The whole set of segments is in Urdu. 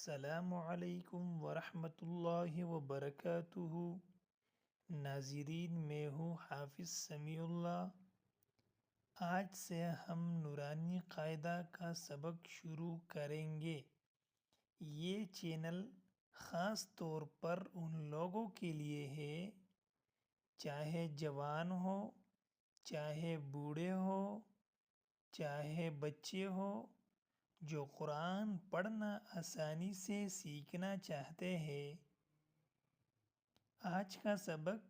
السلام علیکم ورحمۃ اللہ وبرکاتہ۔ ناظرین، میں ہوں حافظ سمیع اللہ۔ آج سے ہم نورانی قاعدہ کا سبق شروع کریں گے۔ یہ چینل خاص طور پر ان لوگوں کے لیے ہے، چاہے جوان ہو، چاہے بوڑھے ہو، چاہے بچے ہو، جو قرآن پڑھنا آسانی سے سیکھنا چاہتے ہیں۔ آج کا سبق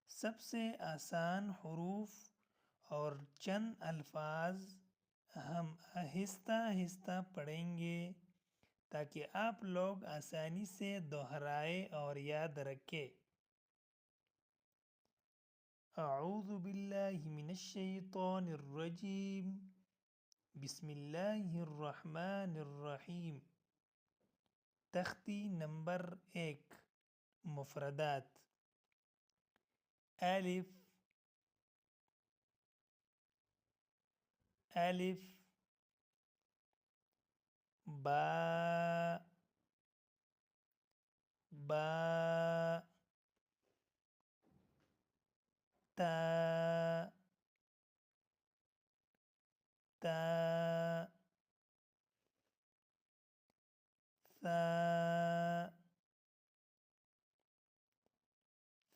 سب سے آسان حروف اور چند الفاظ ہم آہستہ آہستہ پڑھیں گے تاکہ آپ لوگ آسانی سے دہرائیں اور یاد رکھیں۔ اعوذ باللہ من الشیطان الرجیم، بسم اللہ الرحمن الرحیم۔ تختی نمبر 1، مفردات۔ الف، الف، با، با، تا، تا، ثا،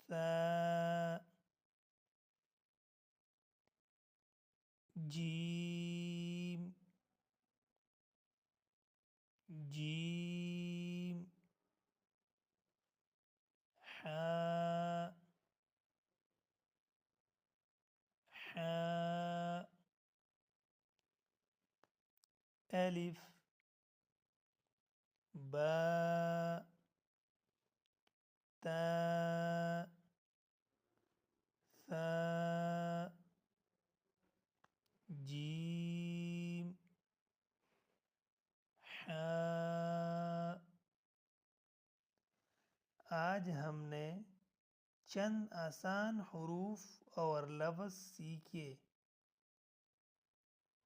ثا، جیم، جیم، حاء، حاء، الف، باء، تاء، ثاء، جیم، حاء۔ آج ہم نے چند آسان حروف اور لفظ سیکھے۔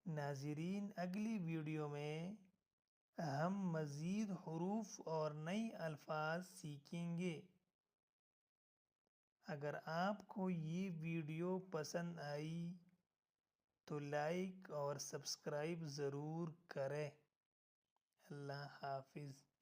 ناظرین، اگلی ویڈیو میں ہم مزید حروف اور نئی الفاظ سیکھیں گے۔ اگر آپ کو یہ ویڈیو پسند آئی تو لائک اور سبسکرائب ضرور کریں۔ اللہ حافظ۔